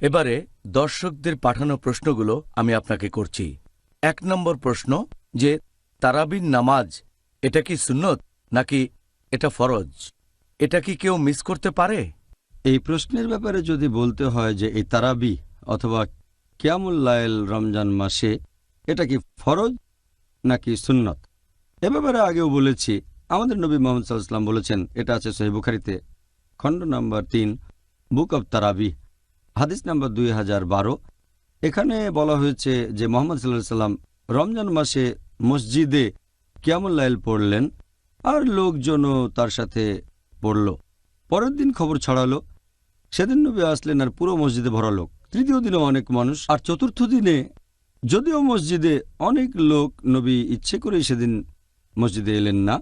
এবারে দর্শকদের পাঠানো প্রশ্নগুলো আমি আপনাকে করছি। ১ নম্বর প্রশ্ন যে তারাবির নামাজ এটা কি সুন্নত নাকি এটা ফরজ? এটা কি কেউ মিস করতে পারে? এই প্রশ্নের ব্যাপারে যদি বলতে হয় যে এই তারাবি অথবা কিয়ামুল লাইল রমজান মাসে এটা কি ফরজ নাকি সুন্নত, এ ব্যাপারে আগেও বলেছি। আমাদের নবী মুহাম্মদ সাল্লাল্লাহু আলাইহি ওয়াসাল্লাম বলেছেন, এটা আছে সহিহ বুখারীতে, খণ্ড নম্বর ৩, বুক অব তারাবি, হাদিস নাম্বার 2012। এখানে বলা হয়েছে যে মুহাম্মদ সাল্লাল্লাহু আলাইহি ওয়াসাল্লাম রমজান মাসে মসজিদে কিয়ামুল লাইল পড়লেন আর লোকজনও তার সাথে পড়ল। পরের দিন খবর ছড়ালো, সেদিন নবী আসলেন আর পুরো মসজিদে ভরা লোক। তৃতীয় দিনে অনেক মানুষ, আর চতুর্থ দিনে যদিও মসজিদে অনেক লোক, নবী ইচ্ছে করেই সেদিন মসজিদে এলেন না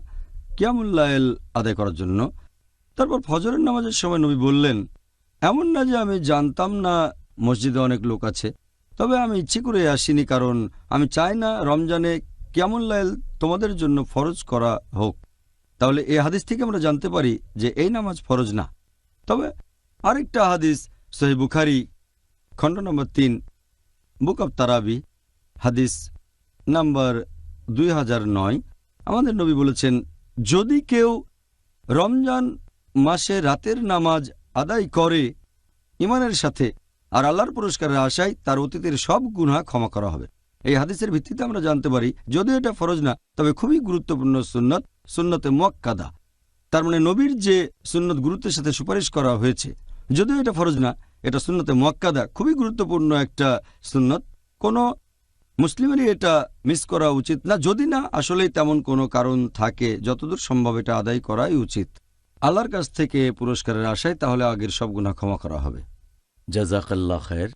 কিয়ামুল লাইল আদায় করার জন্য। তারপর ফজরের নামাজের সময় নবী বললেন, এমন না যে আমি জানতাম না মসজিদে অনেক লোক আছে, তবে আমি ইচ্ছে করে আসিনি, কারণ আমি চাই না রমজানে কিয়ামুল লাইল তোমাদের জন্য ফরজ করা হোক। তাহলে এই হাদিস থেকে আমরা জানতে পারি যে এই নামাজ ফরজ না। তবে আরেকটা হাদিস সহিহ বুখারী, খণ্ড নম্বর ৩, বুক অব তারাবি, হাদিস নাম্বার 2009। আমাদের নবী বলেছেন, যদি কেউ রমজান মাসে রাতের নামাজ আদায় করে ঈমানের সাথে আর আল্লাহর পুরস্কারের আশায়, তার অতীতের সব গুনাহ ক্ষমা করা হবে। এই হাদিসের ভিত্তিতে আমরা জানতে পারি যদিও এটা ফরজ না, তবে খুবই গুরুত্বপূর্ণ সুন্নত, সুন্নতে মুআক্কাদা। তার মানে নবীর যে সুন্নত গুরুত্বের সাথে সুপারিশ করা হয়েছে, যদিও এটা ফরজ না, এটা সুন্নতে মুআক্কাদা, খুবই গুরুত্বপূর্ণ একটা সুন্নত। কোনো মুসলিমেরই এটা মিস করা উচিত না, যদি না আসলেই তেমন কোনো কারণ থাকে। যতদূর সম্ভব এটা আদায় করাই উচিত আল্লাহর কাছ থেকে পুরস্কারের আশায়, তাহলে আগের সব গুনাহ ক্ষমা করা হবে। জাযাকাল্লাহ খায়ের।